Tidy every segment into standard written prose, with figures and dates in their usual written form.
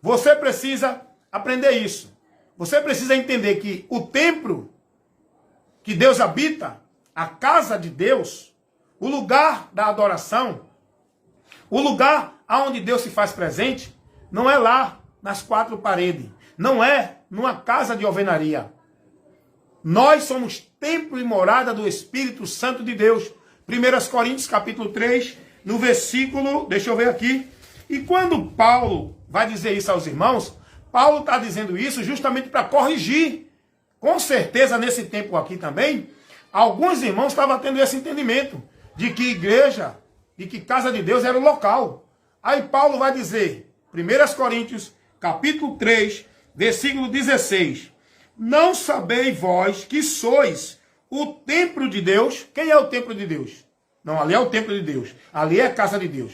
Você precisa aprender isso. Você precisa entender que o templo que Deus habita, a casa de Deus, o lugar da adoração, o lugar onde Deus se faz presente, não é lá nas quatro paredes, não é numa casa de alvenaria. Nós somos templo e morada do Espírito Santo de Deus. 1 Coríntios capítulo 3, no versículo, deixa eu ver aqui. E quando Paulo vai dizer isso aos irmãos, Paulo está dizendo isso justamente para corrigir. Com certeza, nesse tempo aqui também, alguns irmãos estavam tendo esse entendimento de que igreja, de que casa de Deus era o local. Aí Paulo vai dizer, 1 Coríntios capítulo 3, versículo 16. Não sabeis vós que sois o templo de Deus? Quem é o templo de Deus? Não, ali é o templo de Deus. Ali é a casa de Deus.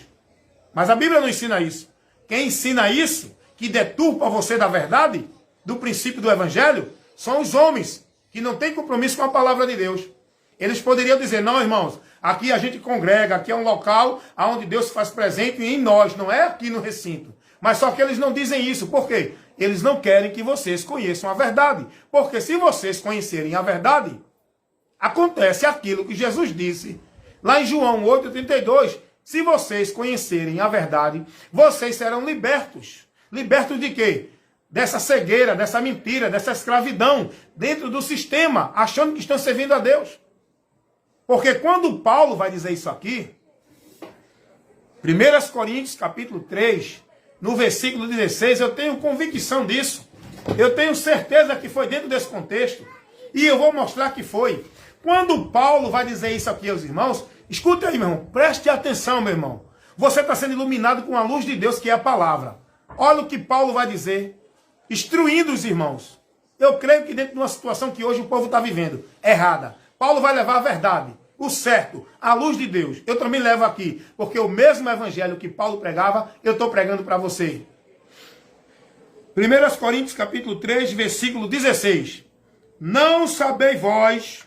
Mas a Bíblia não ensina isso. Quem ensina isso, que deturpa você da verdade, do princípio do Evangelho, são os homens que não têm compromisso com a palavra de Deus. Eles poderiam dizer, não, irmãos, aqui a gente congrega, aqui é um local onde Deus se faz presente em nós, não é aqui no recinto. Mas só que eles não dizem isso. Por quê? Eles não querem que vocês conheçam a verdade. Porque se vocês conhecerem a verdade, acontece aquilo que Jesus disse lá em João 8,32. Se vocês conhecerem a verdade, vocês serão libertos. Libertos de quê? Dessa cegueira, dessa mentira, dessa escravidão dentro do sistema, achando que estão servindo a Deus. Porque quando Paulo vai dizer isso aqui, 1 Coríntios capítulo 3, no versículo 16, eu tenho convicção disso. Eu tenho certeza que foi dentro desse contexto. E eu vou mostrar que foi. Quando Paulo vai dizer isso aqui aos irmãos, escute aí, meu irmão. Preste atenção, meu irmão. Você está sendo iluminado com a luz de Deus, que é a palavra. Olha o que Paulo vai dizer, instruindo os irmãos. Eu creio que dentro de uma situação que hoje o povo está vivendo, errada, Paulo vai levar a verdade, o certo, a luz de Deus. Eu também levo aqui, porque o mesmo evangelho que Paulo pregava, eu estou pregando para você. 1 Coríntios capítulo 3, versículo 16. Não sabeis vós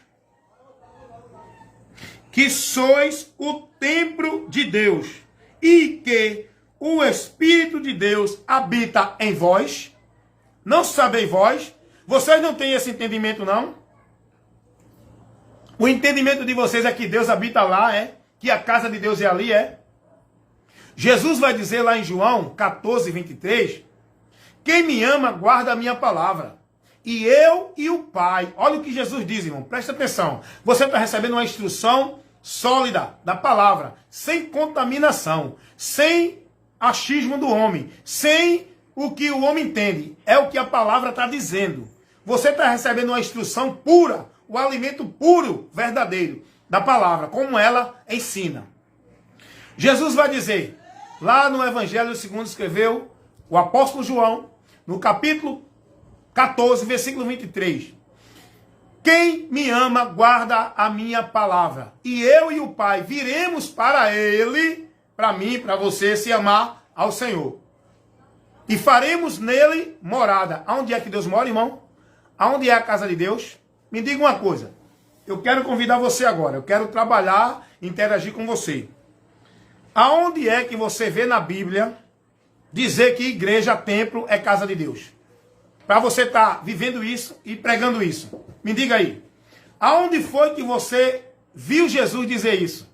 que sois o templo de Deus e que o Espírito de Deus habita em vós? Não sabeis vós? Vocês não têm esse entendimento, não? O entendimento de vocês é que Deus habita lá, é? Que a casa de Deus é ali, é? Jesus vai dizer lá em João 14, 23, quem me ama guarda a minha palavra. E eu e o Pai. Olha o que Jesus diz, irmão. Presta atenção. Você está recebendo uma instrução sólida da palavra, sem contaminação, sem achismo do homem, sem o que o homem entende. É o que a palavra está dizendo. Você está recebendo uma instrução pura, o alimento puro, verdadeiro, da palavra, como ela ensina. Jesus vai dizer, lá no Evangelho segundo escreveu o apóstolo João, no capítulo 14, versículo 23. Quem me ama, guarda a minha palavra. E eu e o Pai viremos para ele, para mim, para você, se amar ao Senhor. E faremos nele morada. Aonde é que Deus mora, irmão? Aonde é a casa de Deus? Me diga uma coisa. Eu quero convidar você agora. Eu quero trabalhar, interagir com você. Aonde é que você vê na Bíblia dizer que igreja, templo é casa de Deus? Para você estar vivendo isso e pregando isso. Me diga aí. Aonde foi que você viu Jesus dizer isso?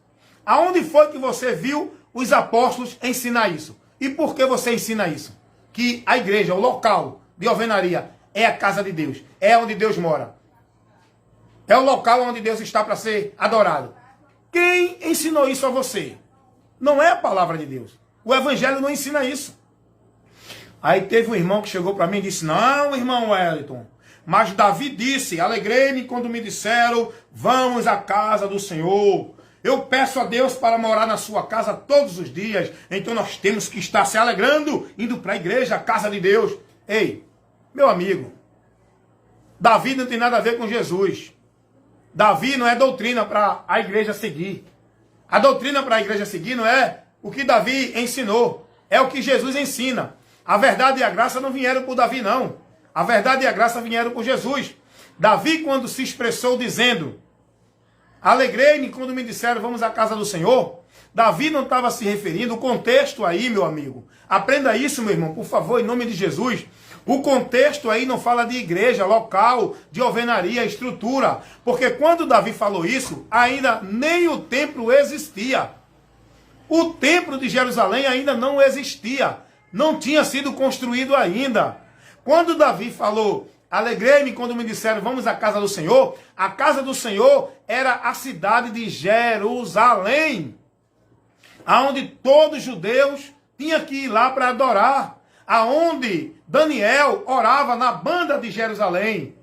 Aonde foi que você viu os apóstolos ensinar isso? E por que você ensina isso? Que a igreja, o local de alvenaria, é a casa de Deus. É onde Deus mora. É o local onde Deus está para ser adorado. Quem ensinou isso a você? Não é a palavra de Deus. O evangelho não ensina isso. Aí teve um irmão que chegou para mim e disse, não, irmão Wellington, mas Davi disse, alegrei-me quando me disseram, vamos à casa do Senhor. Eu peço a Deus para morar na sua casa todos os dias. Então nós temos que estar se alegrando, indo para a igreja, a casa de Deus. Ei, meu amigo, Davi não tem nada a ver com Jesus. Davi não é doutrina para a igreja seguir. A doutrina para a igreja seguir não é o que Davi ensinou. É o que Jesus ensina. A verdade e a graça não vieram por Davi, não. A verdade e a graça vieram por Jesus. Davi, quando se expressou dizendo, alegrei-me quando me disseram, vamos à casa do Senhor. Davi não estava se referindo, o contexto aí, meu amigo, aprenda isso, meu irmão, por favor, em nome de Jesus. O contexto aí não fala de igreja, local, de alvenaria, estrutura. Porque quando Davi falou isso, ainda nem o templo existia. O templo de Jerusalém ainda não existia. Não tinha sido construído ainda. Quando Davi falou, alegrei-me quando me disseram, vamos à casa do Senhor. A casa do Senhor era a cidade de Jerusalém. Aonde todos os judeus tinham que ir lá para adorar. Aonde Daniel orava na banda de Jerusalém.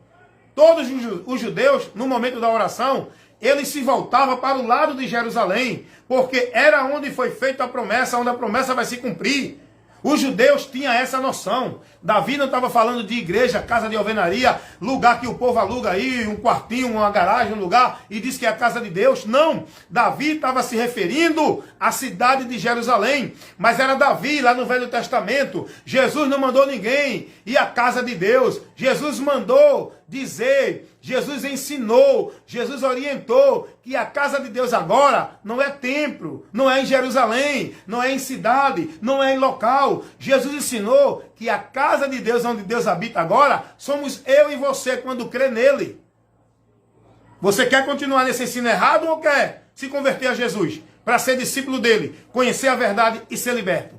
Todos os judeus, no momento da oração, eles se voltavam para o lado de Jerusalém, porque era onde foi feita a promessa, onde a promessa vai se cumprir. Os judeus tinham essa noção. Davi não estava falando de igreja, casa de alvenaria, lugar que o povo aluga aí, um quartinho, uma garagem, um lugar, e diz que é a casa de Deus. Não, Davi estava se referindo à cidade de Jerusalém. Mas era Davi lá no Velho Testamento. Jesus não mandou ninguém ir à casa de Deus. Jesus mandou dizer, Jesus ensinou, Jesus orientou que a casa de Deus agora não é templo, não é em Jerusalém, não é em cidade, não é em local. Jesus ensinou que a casa de Deus, onde Deus habita agora, somos eu e você quando crê nele. Você quer continuar nesse ensino errado ou quer se converter a Jesus? Para ser discípulo dele, conhecer a verdade e ser liberto.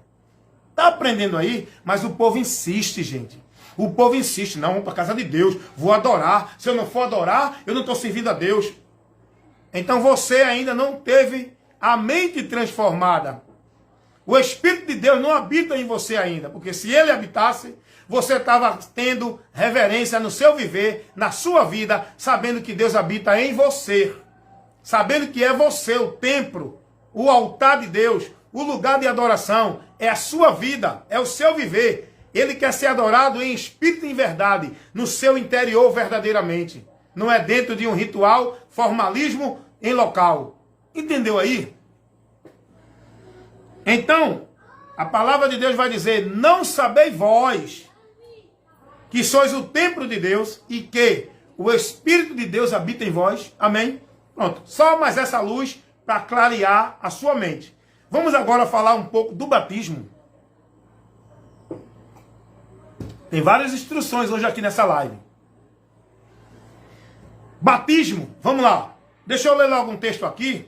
Está aprendendo aí? Mas o povo insiste, gente. O povo insiste, não, vamos para a casa de Deus, vou adorar. Se eu não for adorar, eu não estou servindo a Deus. Então você ainda não teve a mente transformada. O Espírito de Deus não habita em você ainda, porque se ele habitasse, você estava tendo reverência no seu viver, na sua vida, sabendo que Deus habita em você. Sabendo que é você o templo, o altar de Deus, o lugar de adoração, é a sua vida, é o seu viver. Ele quer ser adorado em espírito e em verdade, no seu interior verdadeiramente. Não é dentro de um ritual, formalismo em local. Entendeu aí? Então, a palavra de Deus vai dizer, não sabeis vós que sois o templo de Deus e que o Espírito de Deus habita em vós. Amém? Pronto. Só mais essa luz para clarear a sua mente. Vamos agora falar um pouco do batismo. Tem várias instruções hoje aqui nessa live. Batismo, vamos lá. Deixa eu ler logo um texto aqui,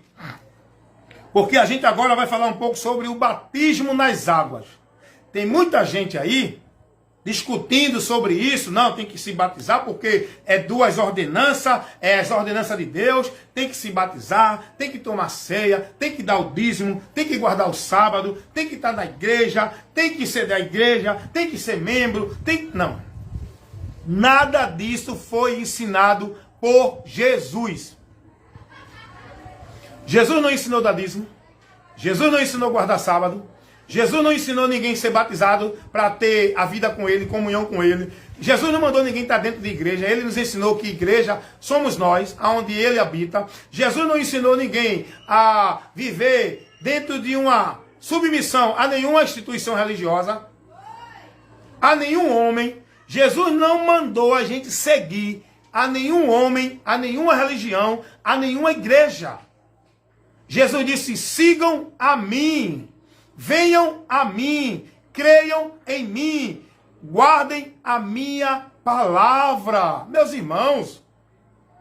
porque a gente agora vai falar um pouco sobre o batismo nas águas. Tem muita gente aí discutindo sobre isso. Não, tem que se batizar porque é duas ordenanças, é as ordenanças de Deus, tem que se batizar, tem que tomar ceia, tem que dar o dízimo, tem que guardar o sábado, tem que estar na igreja, tem que ser da igreja, tem que ser membro, tem... Não. Nada disso foi ensinado por Jesus. Jesus não ensinou dar dízimo, Jesus não ensinou guardar sábado, Jesus não ensinou ninguém a ser batizado para ter a vida com ele, comunhão com ele. Jesus não mandou ninguém estar dentro de igreja. Ele nos ensinou que igreja somos nós, aonde ele habita. Jesus não ensinou ninguém a viver dentro de uma submissão a nenhuma instituição religiosa, a nenhum homem. Jesus não mandou a gente seguir a nenhum homem, a nenhuma religião, a nenhuma igreja. Jesus disse, sigam a mim. Venham a mim, creiam em mim, guardem a minha palavra. Meus irmãos,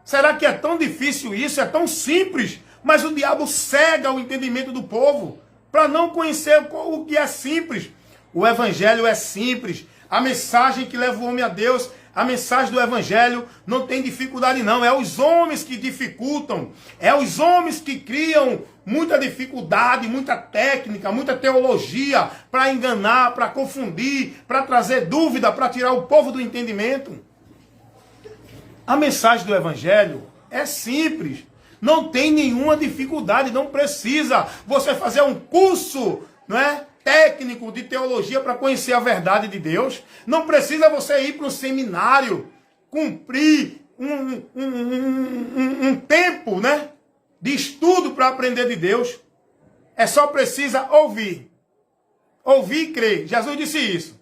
será que é tão difícil isso? É tão simples, mas o diabo cega o entendimento do povo para não conhecer o que é simples. O evangelho é simples. A mensagem que leva o homem a Deus, a mensagem do evangelho não tem dificuldade não. É os homens que dificultam. É os homens que criam muita dificuldade, muita técnica, muita teologia para enganar, para confundir, para trazer dúvida, para tirar o povo do entendimento. A mensagem do evangelho é simples. Não tem nenhuma dificuldade, não precisa você fazer um curso, não é? Técnico de teologia para conhecer a verdade de Deus. Não precisa você ir para um seminário, cumprir um tempo, né, de estudo para aprender de Deus. É só precisa ouvir. Ouvir e crer. Jesus disse isso.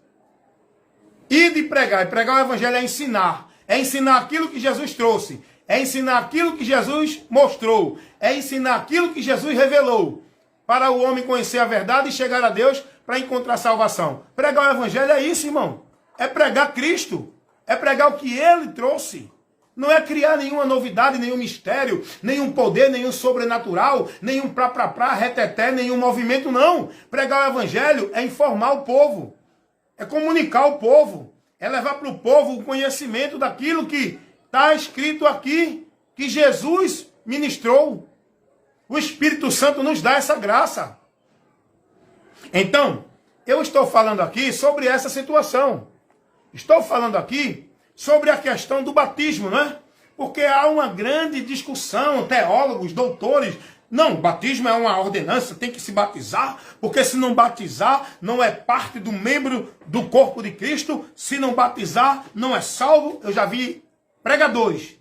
Ir de pregar. E pregar o evangelho é ensinar. É ensinar aquilo que Jesus trouxe. É ensinar aquilo que Jesus mostrou. É ensinar aquilo que Jesus revelou. para o homem conhecer a verdade e chegar a Deus para encontrar salvação. Pregar o evangelho é isso, irmão. É pregar Cristo. É pregar o que ele trouxe. Não é criar nenhuma novidade, nenhum mistério, nenhum poder, nenhum sobrenatural, nenhum reteté, nenhum movimento, não. Pregar o evangelho é informar o povo. É comunicar o povo. É levar para o povo o conhecimento daquilo que está escrito aqui, que Jesus ministrou. O Espírito Santo nos dá essa graça. Então, eu estou falando aqui sobre essa situação. Estou falando aqui sobre a questão do batismo, não é? Porque há uma grande discussão, teólogos, doutores. Não, batismo é uma ordenança, tem que se batizar, porque se não batizar, não é parte do membro do corpo de Cristo. Se não batizar, não é salvo. Eu já vi pregadores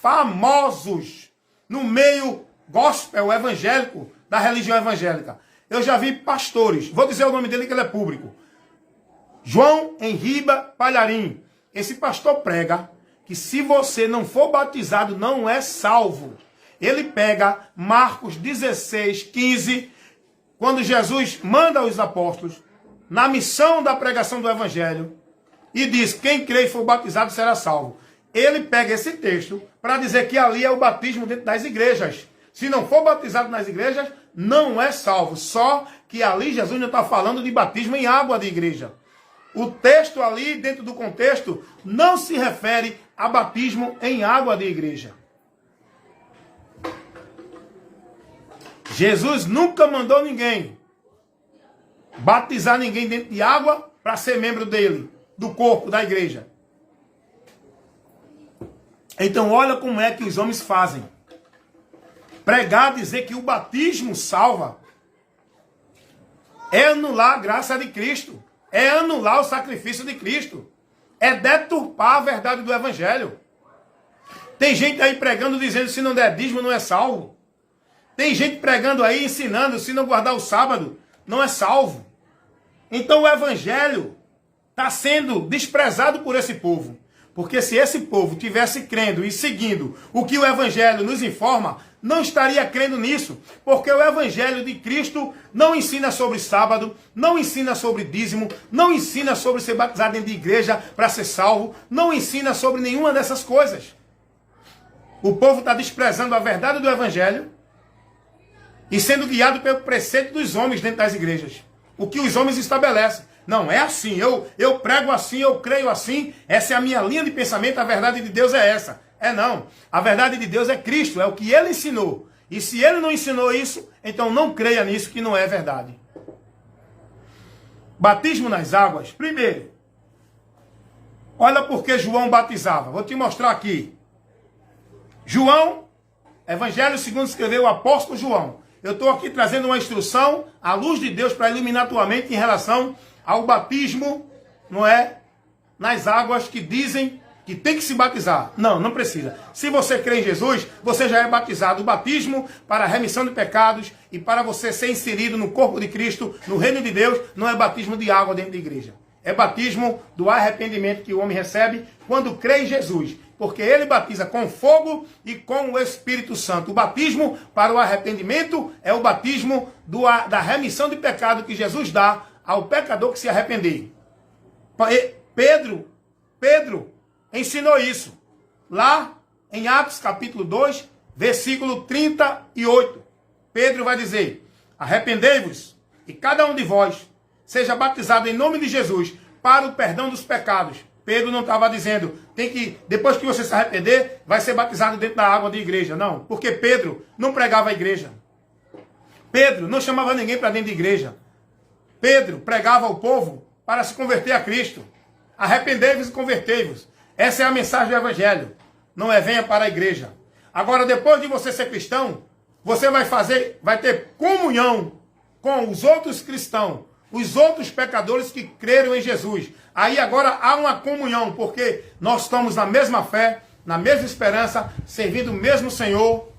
famosos no meio gospel evangélico, da religião evangélica. Eu já vi pastores, vou dizer o nome dele que ele é público. João Henriba Palharim. Esse pastor prega que se você não for batizado, não é salvo. Ele pega Marcos 16, 15, quando Jesus manda os apóstolos na missão da pregação do evangelho e diz, quem crê e for batizado será salvo. Ele pega esse texto para dizer que ali é o batismo dentro das igrejas. Se não for batizado nas igrejas, não é salvo. Só que ali Jesus não está falando de batismo em água de igreja. O texto ali, dentro do contexto, não se refere a batismo em água de igreja. Jesus nunca mandou ninguém batizar ninguém dentro de água para ser membro dele, do corpo da igreja. Então olha como é que os homens fazem. Pregar, dizer que o batismo salva, é anular a graça de Cristo. É anular o sacrifício de Cristo. É deturpar a verdade do evangelho. Tem gente aí pregando, dizendo que se não der dízimo não é salvo. Tem gente pregando aí, ensinando, se não guardar o sábado, não é salvo. Então o evangelho está sendo desprezado por esse povo. Porque se esse povo tivesse crendo e seguindo o que o evangelho nos informa, não estaria crendo nisso. Porque o evangelho de Cristo não ensina sobre sábado, não ensina sobre dízimo, não ensina sobre ser batizado dentro de igreja para ser salvo, não ensina sobre nenhuma dessas coisas. O povo está desprezando a verdade do evangelho e sendo guiado pelo preceito dos homens dentro das igrejas. O que os homens estabelecem. Não, é assim, eu prego assim, eu creio assim, essa é a minha linha de pensamento, a verdade de Deus é essa. É não, a verdade de Deus é Cristo, é o que ele ensinou. E se ele não ensinou isso, então não creia nisso que não é verdade. Batismo nas águas, primeiro, olha porque João batizava, vou te mostrar aqui. João, Evangelho segundo escreveu o apóstolo João. Eu estou aqui trazendo uma instrução, à luz de Deus, para iluminar tua mente em relação ao batismo, não é? Nas águas que dizem que tem que se batizar. Não, não precisa. Se você crê em Jesus, você já é batizado. O batismo para a remissão de pecados e para você ser inserido no corpo de Cristo, no reino de Deus, não é batismo de água dentro da igreja. É batismo do arrependimento que o homem recebe quando crê em Jesus. Porque ele batiza com fogo e com o Espírito Santo. O batismo para o arrependimento é o batismo da remissão de pecado que Jesus dá ao pecador que se arrepender. Pedro ensinou isso. Lá em Atos capítulo 2, versículo 38. Pedro vai dizer, arrependei-vos e cada um de vós seja batizado em nome de Jesus para o perdão dos pecados. Pedro não estava dizendo, depois que você se arrepender, vai ser batizado dentro da água da igreja. Não, porque Pedro não pregava a igreja. Pedro não chamava ninguém para dentro da igreja. Pedro pregava ao povo para se converter a Cristo. Arrependei-vos e convertei-vos. Essa é a mensagem do evangelho. Não é venha para a igreja. Agora, depois de você ser cristão, você vai ter comunhão com os outros cristãos, os outros pecadores que creram em Jesus. Aí agora há uma comunhão, porque nós estamos na mesma fé, na mesma esperança, servindo o mesmo Senhor,